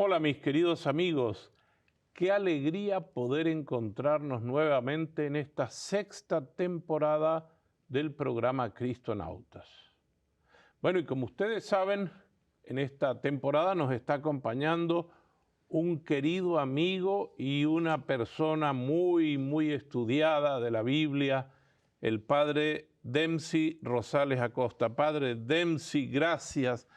Hola mis queridos amigos, qué alegría poder encontrarnos nuevamente en esta sexta temporada del programa Cristonautas. Bueno, y como ustedes saben, en esta temporada nos está acompañando un querido amigo y una persona muy estudiada de la Biblia, el padre Dempsey Rosales Acosta. Padre Dempsey, gracias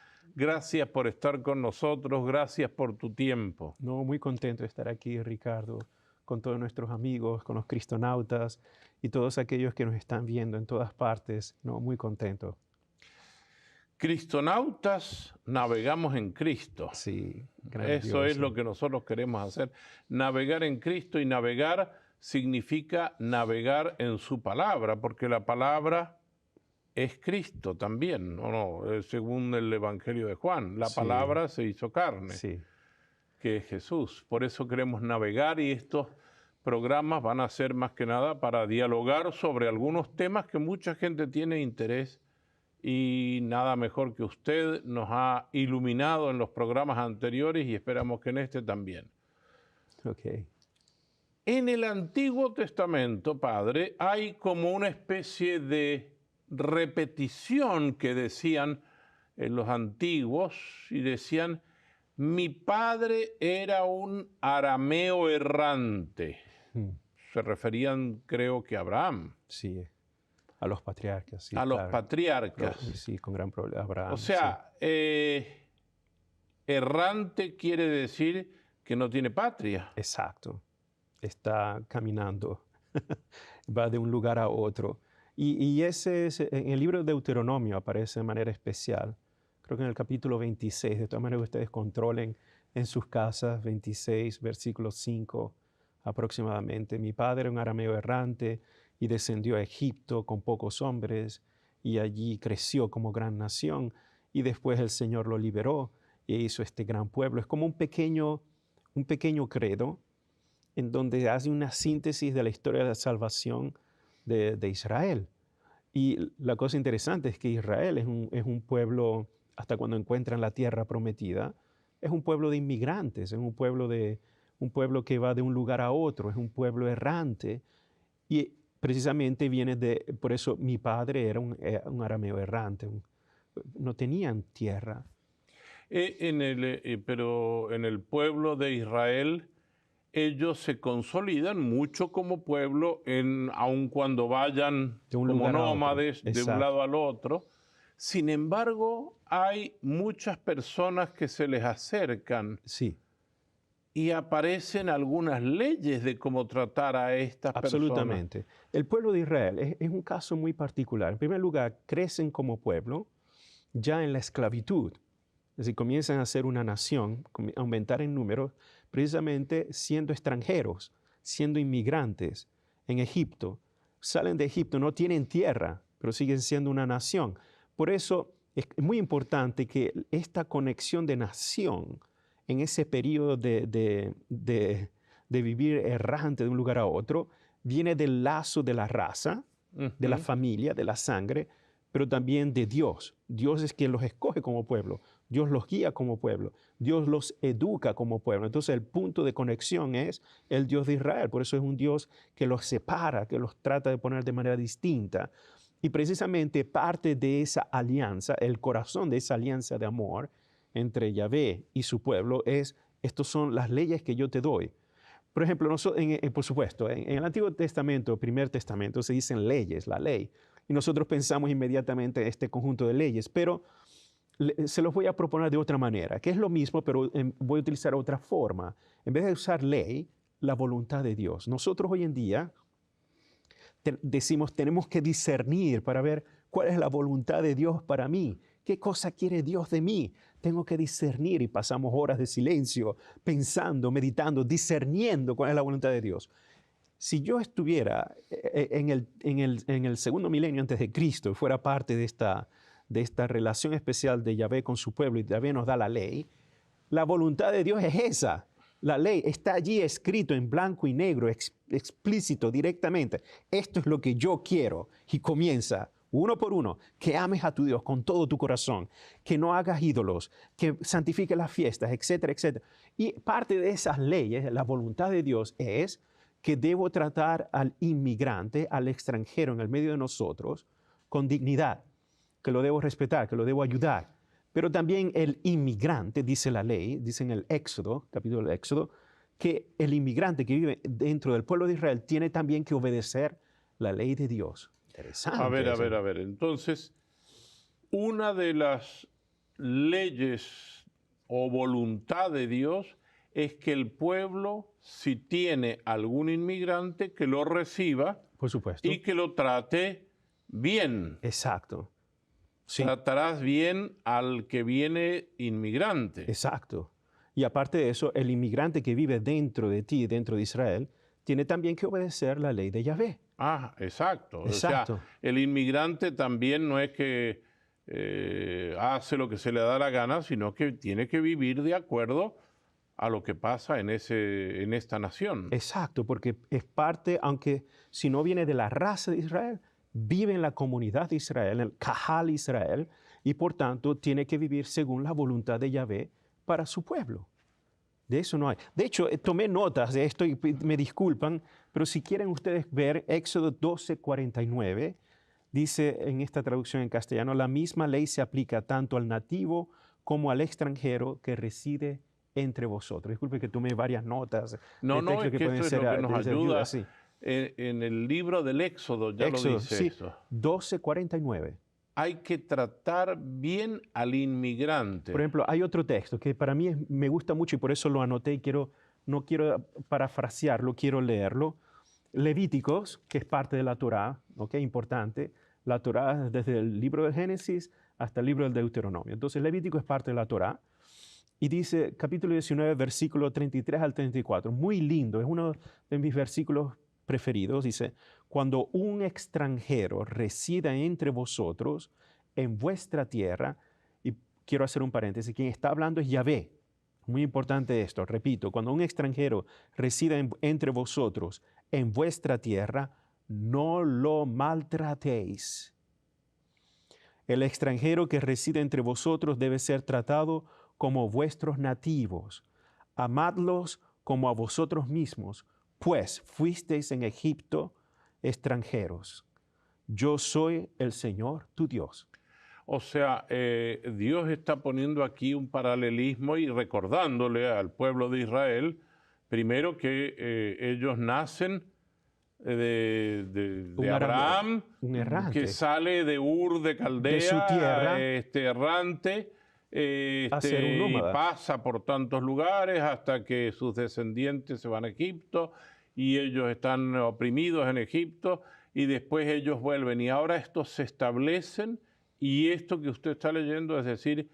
por estar con nosotros, gracias por tu tiempo. No, muy contento de estar aquí, Ricardo, con todos nuestros amigos, con los cristonautas y todos aquellos que nos están viendo en todas partes. No, muy contento. Cristonautas, navegamos en Cristo. Sí, eso es lo que nosotros queremos hacer, navegar en Cristo, y navegar significa navegar en su palabra, porque la palabra es Cristo también, según el Evangelio de Juan, la palabra se hizo carne, que es Jesús. Por eso queremos navegar, y estos programas van a ser más que nada para dialogar sobre algunos temas que mucha gente tiene interés, y nada mejor que usted nos ha iluminado en los programas anteriores y esperamos que en este también. Okay. En el Antiguo Testamento, Padre, hay como una especie de repetición que decían los antiguos, y decían: mi padre era un arameo errante. Se referían, creo que a Abraham. Sí, a los patriarcas. Sí, a los patriarcas. Sí, con gran problema. Abraham, o sea, errante quiere decir que no tiene patria. Exacto. Está caminando, va de un lugar a otro. Y ese es, en el libro de Deuteronomio aparece de manera especial. Creo que en el capítulo 26, de todas maneras que ustedes controlen en sus casas, 26, versículo 5 aproximadamente. Mi padre era un arameo errante y descendió a Egipto con pocos hombres, y allí creció como gran nación, y después el Señor lo liberó e hizo este gran pueblo. Es como un pequeño credo en donde hace una síntesis de la historia de la salvación de Israel. Y la cosa interesante es que Israel es un pueblo, hasta cuando encuentran la tierra prometida, es un pueblo de inmigrantes, es un pueblo que va de un lugar a otro, es un pueblo errante. Y precisamente por eso mi padre era un arameo errante, no tenían tierra. Pero en el pueblo de Israel, ellos se consolidan mucho como pueblo, aun cuando vayan como nómades de un lado al otro. Sin embargo, hay muchas personas que se les acercan. Sí. Y aparecen algunas leyes de cómo tratar a estas personas. Absolutamente. El pueblo de Israel es un caso muy particular. En primer lugar, crecen como pueblo ya en la esclavitud. Es decir, comienzan a ser una nación, aumentar en número, precisamente siendo extranjeros, siendo inmigrantes en Egipto. Salen de Egipto, no tienen tierra, pero siguen siendo una nación. Por eso es muy importante que esta conexión de nación en ese periodo de vivir errante de un lugar a otro, viene del lazo de la raza, de la familia, de la sangre, pero también de Dios. Dios es quien los escoge como pueblo, Dios los guía como pueblo, Dios los educa como pueblo. Entonces el punto de conexión es el Dios de Israel. Por eso es un Dios que los separa, que los trata de poner de manera distinta. Y precisamente parte de esa alianza, el corazón de esa alianza de amor entre Yahvé y su pueblo estas son las leyes que yo te doy. Por ejemplo, por supuesto, en el Antiguo Testamento, Primer Testamento, se dicen leyes, la ley. Y nosotros pensamos inmediatamente en este conjunto de leyes, pero se los voy a proponer de otra manera, que es lo mismo, pero voy a utilizar otra forma. En vez de usar ley, la voluntad de Dios. Nosotros hoy en día decimos, tenemos que discernir para ver cuál es la voluntad de Dios para mí. ¿Qué cosa quiere Dios de mí? Tengo que discernir, y pasamos horas de silencio pensando, meditando, discerniendo cuál es la voluntad de Dios. Si yo estuviera en el segundo milenio antes de Cristo, fuera parte de esta relación especial de Yahvé con su pueblo, y Yahvé nos da la ley, la voluntad de Dios es esa. La ley está allí escrito en blanco y negro, explícito, directamente. Esto es lo que yo quiero. Y comienza uno por uno, que ames a tu Dios con todo tu corazón, que no hagas ídolos, que santifiques las fiestas, etcétera, etcétera. Y parte de esas leyes, la voluntad de Dios es que debo tratar al inmigrante, al extranjero en el medio de nosotros, con dignidad, que lo debo respetar, que lo debo ayudar. Pero también el inmigrante, dice la ley, dice en el Éxodo, capítulo del Éxodo, que el inmigrante que vive dentro del pueblo de Israel tiene también que obedecer la ley de Dios. Interesante. A ver. Entonces, una de las leyes o voluntad de Dios es que el pueblo, si tiene algún inmigrante, que lo reciba, Por supuesto. y que lo trate bien. Exacto. Sí. Tratarás bien al que viene inmigrante. Exacto. Y aparte de eso, el inmigrante que vive dentro de ti, dentro de Israel, tiene también que obedecer la ley de Yahvé. Ah, exacto. Exacto. O sea, el inmigrante también no es que hace lo que se le da la gana, sino que tiene que vivir de acuerdo a lo que pasa en esta nación. Exacto, porque es parte, aunque si no viene de la raza de Israel, vive en la comunidad de Israel, en el Kahal Israel, y por tanto tiene que vivir según la voluntad de Yahvé para su pueblo. De eso no hay. De hecho, tomé notas de esto y me disculpan, pero si quieren ustedes ver Éxodo 12:49, dice en esta traducción en castellano, la misma ley se aplica tanto al nativo como al extranjero que reside entre vosotros. Disculpe que tomé varias notas. No, es que esto es lo que nos ayuda. Sí. En el libro del Éxodo ya Éxodo, lo dice sí, eso. 12:49. Hay que tratar bien al inmigrante. Por ejemplo, hay otro texto que para mí me gusta mucho y por eso lo anoté y no quiero parafrasearlo, quiero leerlo. Levíticos, que es parte de la Torá, ¿ok? Importante. La Torá desde el libro del Génesis hasta el libro del Deuteronomio. Entonces, Levítico es parte de la Torá. Y dice, capítulo 19, versículo 33 al 34, muy lindo, es uno de mis versículos preferidos. Dice, cuando un extranjero resida entre vosotros en vuestra tierra, y quiero hacer un paréntesis, quien está hablando es Yahvé. Muy importante esto, repito, cuando un extranjero resida entre vosotros en vuestra tierra, no lo maltratéis. El extranjero que reside entre vosotros debe ser tratado como vuestros nativos. Amadlos como a vosotros mismos, pues fuisteis en Egipto extranjeros. Yo soy el Señor tu Dios. O sea, Dios está poniendo aquí un paralelismo y recordándole al pueblo de Israel, primero que ellos nacen de Abraham, un errante, que sale de Ur de Caldea, de su tierra, errante, a ser un y nómada. pasa por tantos lugares hasta que sus descendientes se van a Egipto y ellos están oprimidos en Egipto y después ellos vuelven y ahora estos se establecen y esto que usted está leyendo es decir,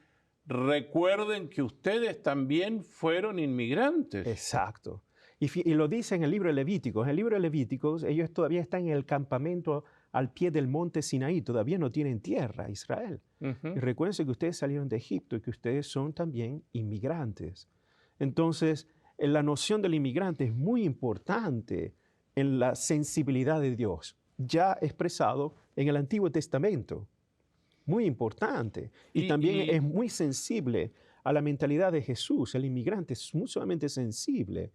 recuerden que ustedes también fueron inmigrantes. Exacto. Y lo dice en el libro de Levíticos. En el libro de Levíticos ellos todavía están en el campamento al pie del monte Sinaí, todavía no tienen tierra, Israel. Y recuerden que ustedes salieron de Egipto y que ustedes son también inmigrantes. Entonces, la noción del inmigrante es muy importante en la sensibilidad de Dios, ya expresado en el Antiguo Testamento. Muy importante. Y también es muy sensible a la mentalidad de Jesús. El inmigrante es muy sumamente sensible.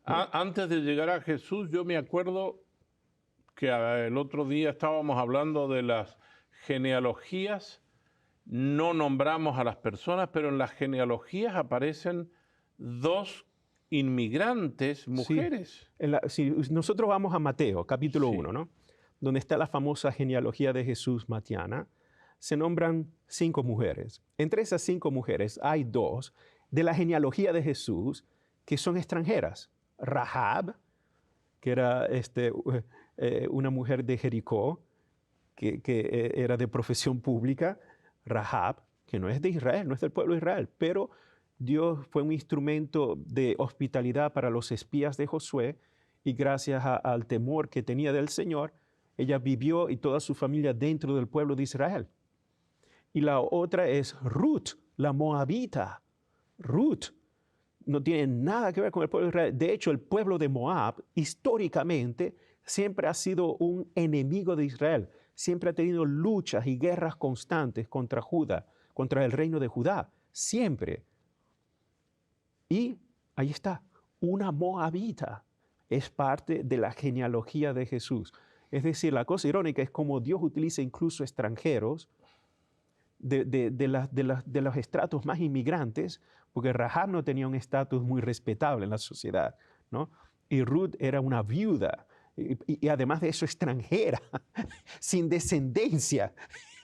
Antes de llegar a Jesús, yo me acuerdo que el otro día estábamos hablando de las genealogías. No nombramos a las personas, pero en las genealogías aparecen dos inmigrantes mujeres. Sí. Si nosotros vamos a Mateo, capítulo 1, ¿no? Donde está la famosa genealogía de Jesús matiana, se nombran 5 mujeres. Entre esas 5 mujeres hay 2 de la genealogía de Jesús que son extranjeras. Rahab, que era una mujer de Jericó, que era de profesión pública. Rahab, que no es de Israel, no es del pueblo de Israel, pero Dios fue un instrumento de hospitalidad para los espías de Josué y gracias al temor que tenía del Señor, ella vivió y toda su familia dentro del pueblo de Israel. Y la otra es Ruth, la moabita. Ruth no tiene nada que ver con el pueblo de Israel. De hecho, el pueblo de Moab históricamente siempre ha sido un enemigo de Israel. siempre ha tenido luchas y guerras constantes contra Judá, contra el reino de Judá, siempre. Y ahí está, una moabita es parte de la genealogía de Jesús. Es decir, la cosa irónica es como Dios utiliza incluso extranjeros de los estratos más inmigrantes, porque Rahab no tenía un estatus muy respetable en la sociedad, ¿no? Y Ruth era una viuda, y además de eso extranjera, sin descendencia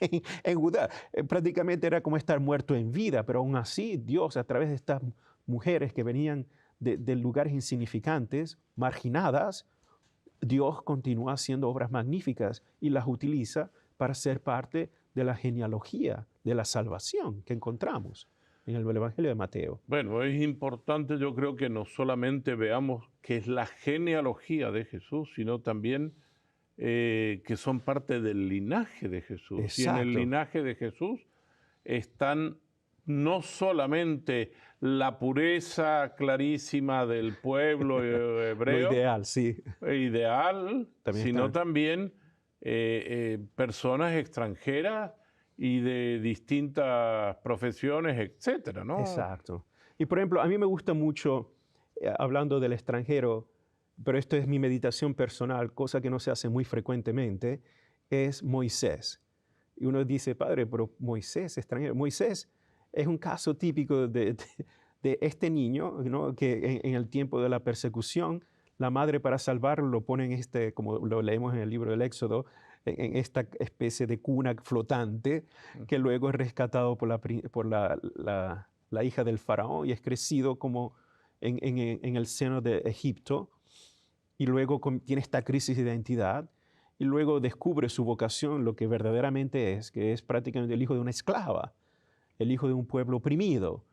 en Judá. Prácticamente era como estar muerto en vida, pero aún así Dios, a través de estas mujeres que venían de lugares insignificantes, marginadas, Dios continúa haciendo obras magníficas y las utiliza para ser parte de la genealogía de la salvación que encontramos en el Evangelio de Mateo. Bueno, es importante, yo creo que no solamente veamos que es la genealogía de Jesús, sino también que son parte del linaje de Jesús. Exacto. Y en el linaje de Jesús están no solamente la pureza clarísima del pueblo hebreo, Lo ideal, sí. También sino también personas extranjeras y de distintas profesiones, etcétera, ¿no? Exacto. Y por ejemplo, a mí me gusta mucho, hablando del extranjero, pero esto es mi meditación personal, cosa que no se hace muy frecuentemente, es Moisés. Y uno dice, padre, pero Moisés, extranjero. Moisés es un caso típico de este niño, ¿no? Que en el tiempo de la persecución, la madre para salvarlo lo pone en como lo leemos en el libro del Éxodo, en esta especie de cuna flotante, que luego es rescatado por la hija del faraón y es crecido como en el seno de Egipto, y luego tiene esta crisis de identidad, y luego descubre su vocación, lo que verdaderamente es, que es prácticamente el hijo de una esclava, el hijo de un pueblo oprimido.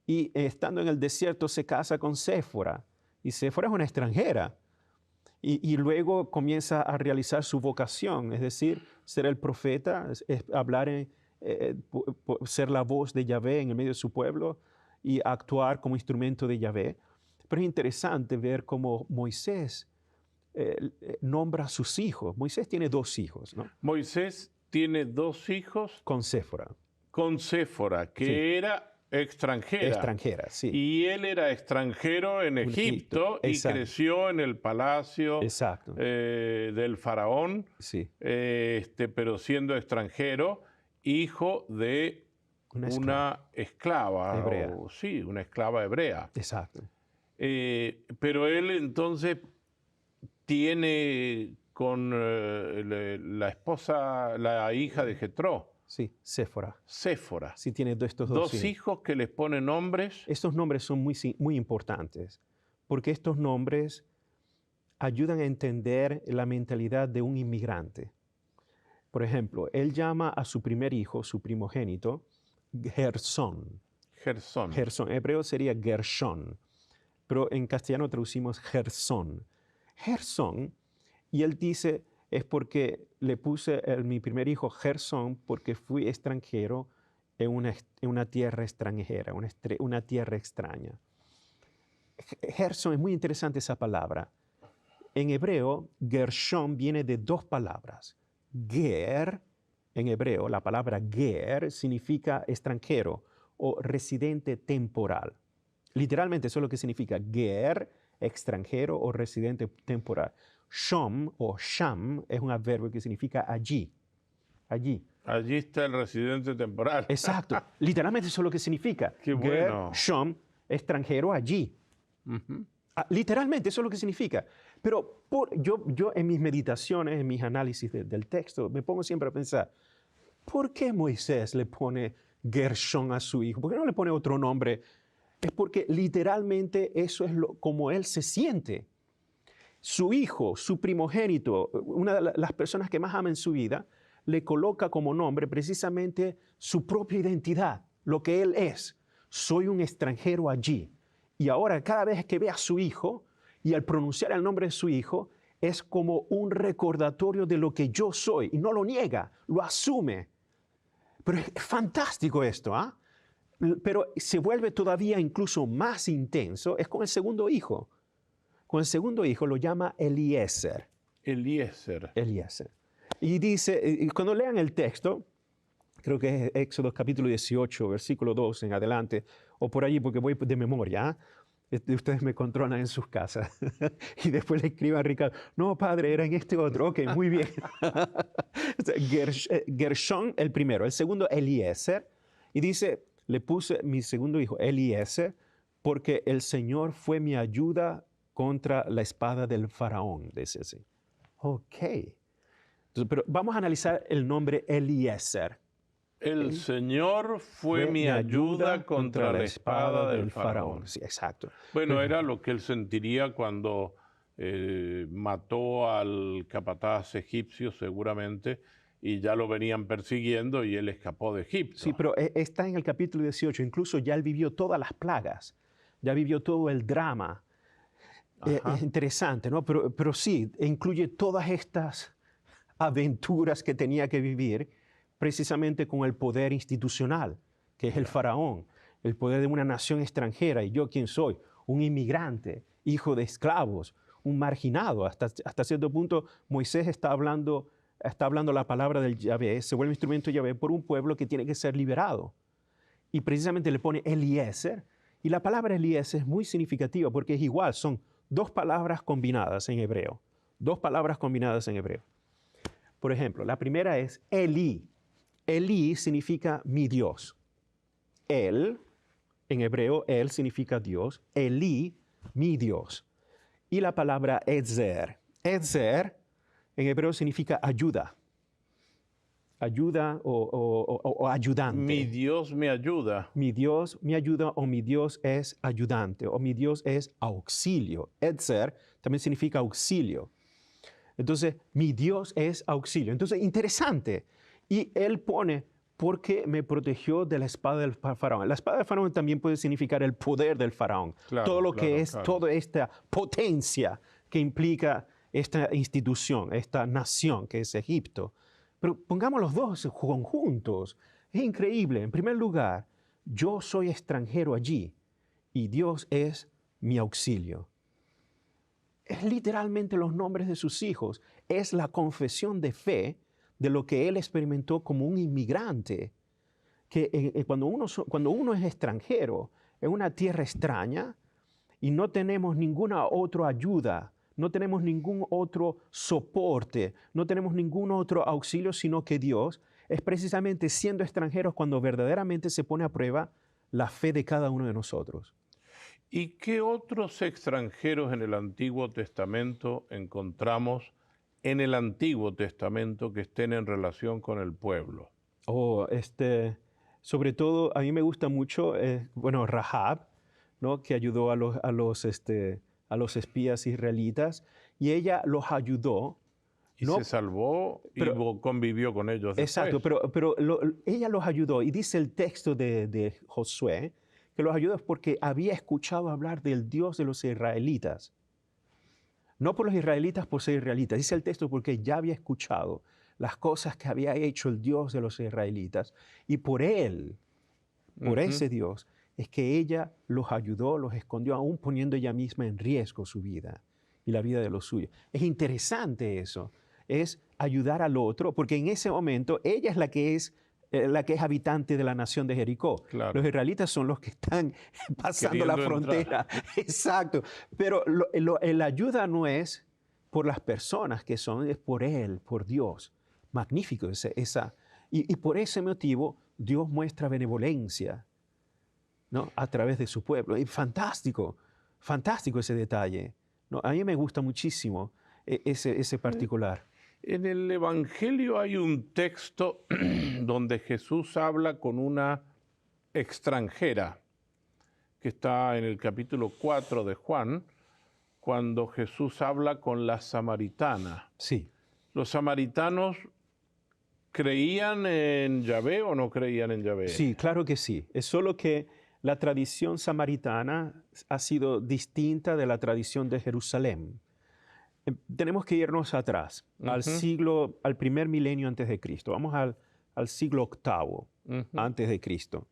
Y estando en el desierto se casa con Séfora, y Séfora es una extranjera. Y luego comienza a realizar su vocación, es decir, ser el profeta, hablar, ser la voz de Yahvé en el medio de su pueblo y actuar como instrumento de Yahvé. Pero es interesante ver cómo Moisés nombra a sus hijos. Moisés tiene 2 hijos, ¿no? Moisés tiene 2 hijos. Con Séfora. Con Séfora, que sí. Era extranjera. Extranjera, sí. Y él era extranjero en Egipto y creció en el palacio del faraón, sí. Pero siendo extranjero, hijo de una esclava hebrea. Sí, una esclava hebrea. Exacto. Pero él entonces tiene con la esposa, la hija de Jetro. Sí, Séfora. Séfora. Sí, tiene estos 2 hijos que les ponen nombres. Estos nombres son muy importantes, porque estos nombres ayudan a entender la mentalidad de un inmigrante. Por ejemplo, él llama a su primer hijo, su primogénito, Gersón. Gersón. Gersón. En hebreo sería Gershón, pero en castellano traducimos Gersón. Gersón, y él dice, es porque le puse mi primer hijo Gersón porque fui extranjero en una tierra extranjera, una tierra extraña. Gersón, es muy interesante esa palabra. En hebreo, Gershón viene de 2 palabras. Ger, en hebreo, la palabra ger significa extranjero o residente temporal. Literalmente eso es lo que significa ger, extranjero o residente temporal. Shom o sham es un adverbio que significa allí. Allí. Allí está el residente temporal. Exacto. Literalmente eso es lo que significa. Qué bueno. Shom, extranjero allí. Literalmente eso es lo que significa. Pero yo en mis meditaciones, en mis análisis del texto, me pongo siempre a pensar, ¿por qué Moisés le pone Gershón a su hijo? ¿Por qué no le pone otro nombre? Es porque literalmente eso es como él se siente. Su hijo, su primogénito, una de las personas que más ama en su vida, le coloca como nombre precisamente su propia identidad, lo que él es. Soy un extranjero allí. Y ahora cada vez que ve a su hijo y al pronunciar el nombre de su hijo, es como un recordatorio de lo que yo soy. Y no lo niega, lo asume. Pero es fantástico esto, ¿ah? Pero se vuelve todavía incluso más intenso, es con el segundo hijo. Con el segundo hijo lo llama Eliezer. Eliezer. Eliezer. Y dice, y cuando lean el texto, creo que es Éxodo capítulo 18, versículo 2 en adelante, o por allí porque voy de memoria, ¿ah? Ustedes me controlan en sus casas. Y después le escriban a Ricardo, no, padre, era en este otro. Ok, muy bien. Gershón, el primero. El segundo, Eliezer. Y dice, le puse mi segundo hijo, Eliezer, porque el Señor fue mi ayuda contra la espada del faraón. Dice así. Ok. Entonces, pero vamos a analizar el nombre Eliezer. El Señor fue mi ayuda contra la espada del faraón. Sí, exacto. Bueno, era lo que él sentiría cuando mató al capataz egipcio seguramente y ya lo venían persiguiendo y él escapó de Egipto. Sí, pero está en el capítulo 18, incluso ya él vivió todas las plagas, ya vivió todo el drama. Es interesante, ¿no? Pero sí, incluye todas estas aventuras que tenía que vivir precisamente con el poder institucional, que es el faraón, el poder de una nación extranjera. ¿Y yo quién soy? Un inmigrante, hijo de esclavos, un marginado. Hasta cierto punto Moisés está hablando la palabra del Yahvé, se vuelve instrumento de Yahvé por un pueblo que tiene que ser liberado. Y precisamente le pone Eliezer, y la palabra Eliezer es muy significativa porque es igual, son dos palabras combinadas en hebreo. Dos palabras combinadas en hebreo. Por ejemplo, la primera es Elí. Elí significa mi Dios. Él, en hebreo, él significa Dios. Elí, mi Dios. Y la palabra Ezer. Ezer, en hebreo, significa ayuda. Ayuda o ayudante. Mi Dios me ayuda. Mi Dios me ayuda, o mi Dios es ayudante, o mi Dios es auxilio. Ezer también significa auxilio. Entonces, mi Dios es auxilio. Entonces, interesante. Y él pone, porque me protegió de la espada del faraón. La espada del faraón también puede significar el poder del faraón. Claro, todo lo claro, que es, claro. toda esta potencia que implica esta institución, esta nación que es Egipto. Pero pongamos los dos conjuntos. Es increíble. En primer lugar, yo soy extranjero allí y Dios es mi auxilio. Es literalmente los nombres de sus hijos. Es la confesión de fe de lo que él experimentó como un inmigrante. Que cuando uno es extranjero en una tierra extraña y no tenemos ninguna otra ayuda, no tenemos ningún otro soporte, no tenemos ningún otro auxilio sino que Dios, es precisamente siendo extranjeros cuando verdaderamente se pone a prueba la fe de cada uno de nosotros. ¿Y qué otros extranjeros en el Antiguo Testamento encontramos en el Antiguo Testamento que estén en relación con el pueblo? Sobre todo, a mí me gusta mucho, Rahab, ¿no? Que ayudó a los espías israelitas, y ella los ayudó. Y no, se salvó y convivió con ellos después. Exacto, pero ella los ayudó, y dice el texto de Josué, que los ayudó porque había escuchado hablar del Dios de los israelitas. No por los israelitas por ser israelitas, dice el texto porque ya había escuchado las cosas que había hecho el Dios de los israelitas, y por él, por ese Dios, es que ella los ayudó, los escondió, aún poniendo ella misma en riesgo su vida y la vida de los suyos. Es interesante eso, es ayudar al otro, porque en ese momento ella es la que es habitante de la nación de Jericó. Claro. Los israelitas son los que están pasando la frontera. Exacto. Pero la ayuda no es por las personas que son, es por Él, por Dios. Magnífico y por ese motivo Dios muestra benevolencia, ¿no? A través de su pueblo. Y fantástico ese detalle, ¿no? A mí me gusta muchísimo ese particular. En el Evangelio hay un texto donde Jesús habla con una extranjera, que está en el capítulo 4 de Juan, cuando Jesús habla con la samaritana. Sí. ¿Los samaritanos creían en Yahvé o no creían en Yahvé? Sí, claro que sí. Es solo que la tradición samaritana ha sido distinta de la tradición de Jerusalén. Tenemos que irnos atrás, al primer milenio antes de Cristo. Vamos al siglo VIII antes de Cristo.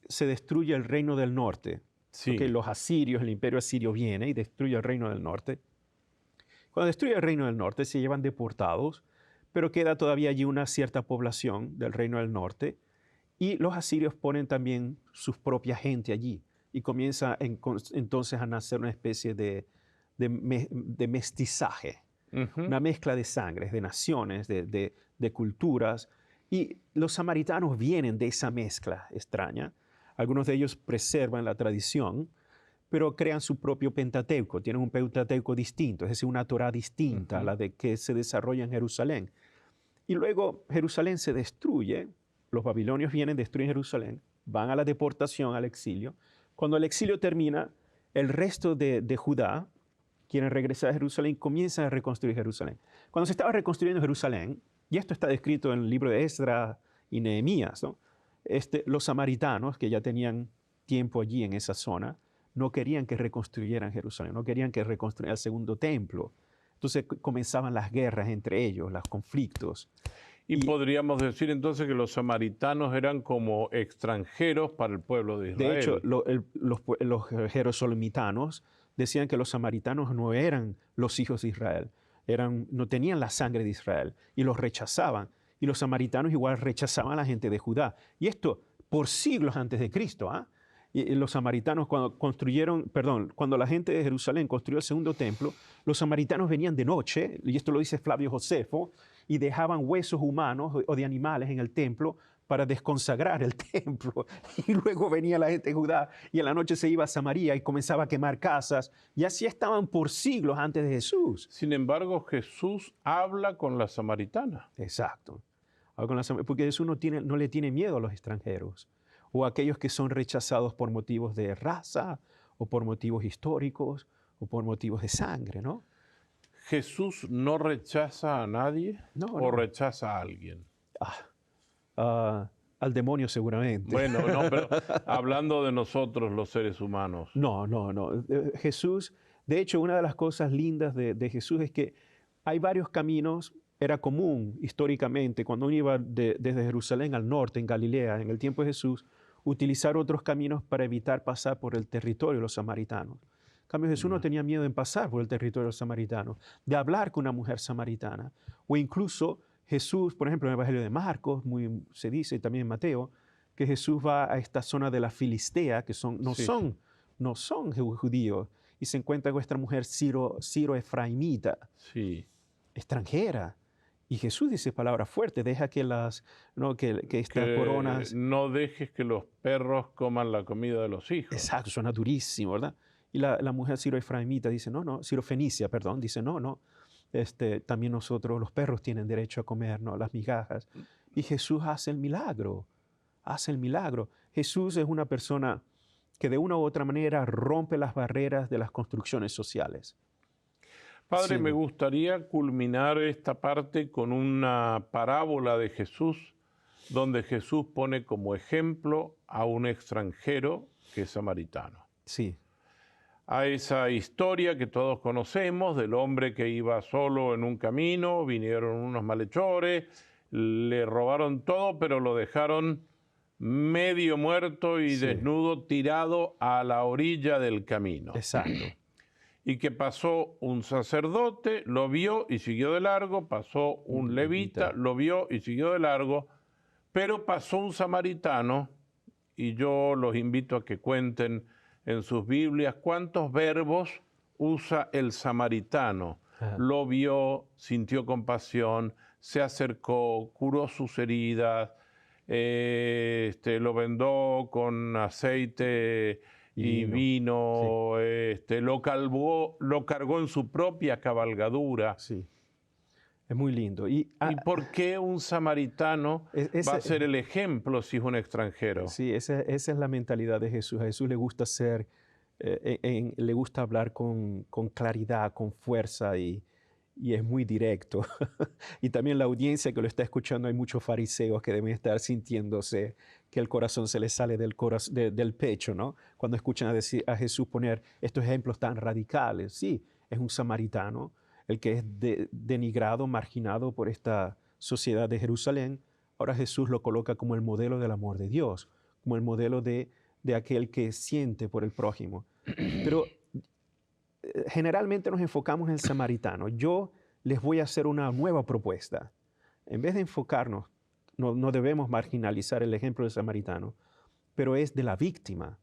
Se destruye el reino del norte. Sí. Porque los asirios, el imperio asirio viene y destruye el reino del norte. Cuando destruye el reino del norte se llevan deportados, pero queda todavía allí una cierta población del reino del norte, y los asirios ponen también su propia gente allí, y comienza entonces a nacer una especie de mestizaje, Ujú. una mezcla de sangres, de naciones, de culturas, y los samaritanos vienen de esa mezcla extraña. Algunos de ellos preservan la tradición, pero crean su propio Pentateuco, tienen un Pentateuco distinto, es decir, una Torá distinta a la de que se desarrolla en Jerusalén. Y luego Jerusalén se destruye, los babilonios vienen, destruyen Jerusalén, van a la deportación, al exilio. Cuando el exilio termina, el resto de Judá quieren regresar a Jerusalén y comienzan a reconstruir Jerusalén. Cuando se estaba reconstruyendo Jerusalén, y esto está descrito en el libro de Esdras y Nehemías, ¿no? Los samaritanos, que ya tenían tiempo allí en esa zona, no querían que reconstruyeran Jerusalén, no querían que reconstruyeran el segundo templo. Entonces comenzaban las guerras entre ellos, los conflictos. Y podríamos decir entonces que los samaritanos eran como extranjeros para el pueblo de Israel. De hecho, los jerosolimitanos decían que los samaritanos no eran los hijos de Israel, no tenían la sangre de Israel y los rechazaban. Y los samaritanos igual rechazaban a la gente de Judá. Y esto por siglos antes de Cristo. Y los samaritanos cuando la gente de Jerusalén construyó el segundo templo, los samaritanos venían de noche, y esto lo dice Flavio Josefo, y dejaban huesos humanos o de animales en el templo para desconsagrar el templo. Y luego venía la gente de Judá y en la noche se iba a Samaria y comenzaba a quemar casas. Y así estaban por siglos antes de Jesús. Sin embargo, Jesús habla con la samaritana. Exacto. Porque Jesús no le tiene miedo a los extranjeros o a aquellos que son rechazados por motivos de raza o por motivos históricos o por motivos de sangre, ¿no? ¿Jesús no rechaza a nadie o rechaza a alguien? Al demonio seguramente. Bueno, no, pero hablando de nosotros los seres humanos. No. Jesús, de hecho, una de las cosas lindas de Jesús es que hay varios caminos. Era común históricamente, cuando uno iba desde Jerusalén al norte, en Galilea, en el tiempo de Jesús, utilizar otros caminos para evitar pasar por el territorio de los samaritanos. En cambio, Jesús no tenía miedo en pasar por el territorio de los samaritanos, de hablar con una mujer samaritana. O incluso Jesús, por ejemplo, en el Evangelio de Marcos, se dice, y también en Mateo, que Jesús va a esta zona de la Filistea, que no son judíos, y se encuentra con esta mujer Ciro-Efraimita, extranjera. Y Jesús dice palabras fuertes, deja que estas coronas... No dejes que los perros coman la comida de los hijos. Exacto, suena durísimo, ¿verdad? Y la mujer Ciro-Efraimita dice, Ciro-Fenicia, perdón, dice, también nosotros, los perros tienen derecho a comer, ¿no? Las migajas. Y Jesús hace el milagro. Jesús es una persona que de una u otra manera rompe las barreras de las construcciones sociales. Padre, me gustaría culminar esta parte con una parábola de Jesús, donde Jesús pone como ejemplo a un extranjero que es samaritano. Sí. A esa historia que todos conocemos del hombre que iba solo en un camino, vinieron unos malhechores, le robaron todo, pero lo dejaron medio muerto y desnudo, tirado a la orilla del camino. Exacto. Y que pasó un sacerdote, lo vio y siguió de largo, pasó un levita, lo vio y siguió de largo, pero pasó un samaritano, y yo los invito a que cuenten en sus Biblias cuántos verbos usa el samaritano. Lo vio, sintió compasión, se acercó, curó sus heridas, lo vendó con aceite y vino, lo cargó en su propia cabalgadura. Sí, es muy lindo. ¿Y por qué un samaritano va a ser el ejemplo si es un extranjero? Sí, esa es la mentalidad de Jesús. A Jesús le gusta le gusta hablar con claridad, con fuerza y es muy directo. Y también la audiencia que lo está escuchando, hay muchos fariseos que deben estar sintiéndose que el corazón se les sale del pecho, ¿no? Cuando escuchan a Jesús poner estos ejemplos tan radicales. Sí, es un samaritano, el que es denigrado, marginado por esta sociedad de Jerusalén. Ahora Jesús lo coloca como el modelo del amor de Dios, como el modelo de aquel que siente por el prójimo. Pero generalmente nos enfocamos en el samaritano. Yo les voy a hacer una nueva propuesta. en vez de enfocarnos, no debemos marginalizar el ejemplo del samaritano, pero es de la víctima.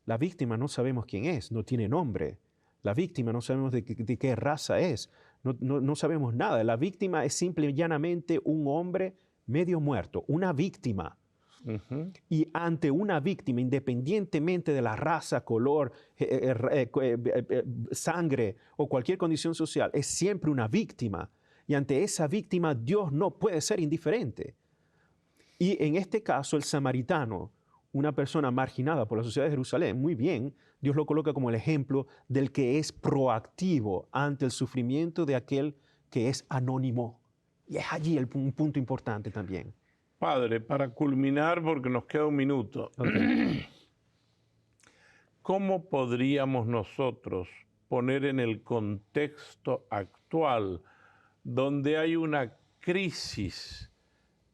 La víctima no sabemos quién es, no tiene nombre. La víctima no sabemos de qué raza es, no sabemos nada. La víctima es simple y llanamente un hombre medio muerto, una víctima. Y ante una víctima, independientemente de la raza, color, sangre o cualquier condición social, es siempre una víctima. Y ante esa víctima, Dios no puede ser indiferente. Y en este caso, el samaritano, una persona marginada por la sociedad de Jerusalén, muy bien, Dios lo coloca como el ejemplo del que es proactivo ante el sufrimiento de aquel que es anónimo. Y es allí un punto importante también. Padre, para culminar, porque nos queda un minuto, Okay. ¿Cómo podríamos nosotros poner en el contexto actual, donde hay una crisis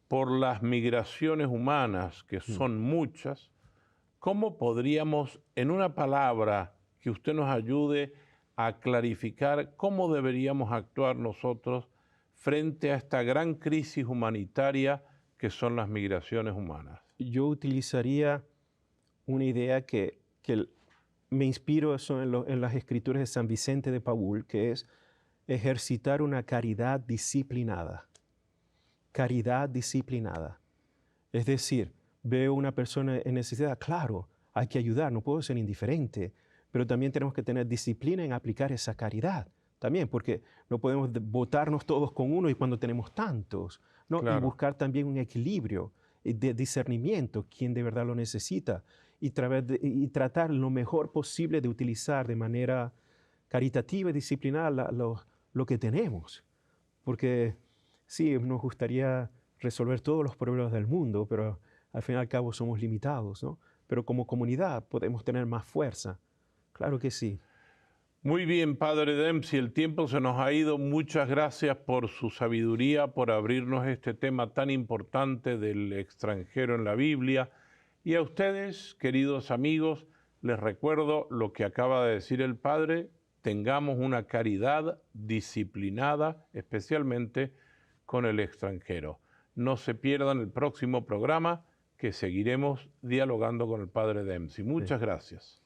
por las migraciones humanas, que son muchas, cómo podríamos, en una palabra, que usted nos ayude a clarificar cómo deberíamos actuar nosotros frente a esta gran crisis humanitaria que son las migraciones humanas? Yo utilizaría una idea que me inspiro en las escrituras de San Vicente de Paúl, que es ejercitar una caridad disciplinada. Caridad disciplinada. Es decir, veo una persona en necesidad, claro, hay que ayudar, no puedo ser indiferente, pero también tenemos que tener disciplina en aplicar esa caridad. También, porque no podemos votarnos todos con uno y cuando tenemos tantos, ¿no? Claro. Y buscar también un equilibrio de discernimiento, quien de verdad lo necesita, y tratar lo mejor posible de utilizar de manera caritativa y disciplinada lo que tenemos. Porque sí, nos gustaría resolver todos los problemas del mundo, pero al fin y al cabo somos limitados, ¿no? Pero como comunidad podemos tener más fuerza. Claro que sí. Muy bien, Padre Dempsey, el tiempo se nos ha ido. Muchas gracias por su sabiduría, por abrirnos este tema tan importante del extranjero en la Biblia. Y a ustedes, queridos amigos, les recuerdo lo que acaba de decir el Padre: tengamos una caridad disciplinada, especialmente con el extranjero. No se pierdan el próximo programa, que seguiremos dialogando con el Padre Dempsey. Muchas gracias.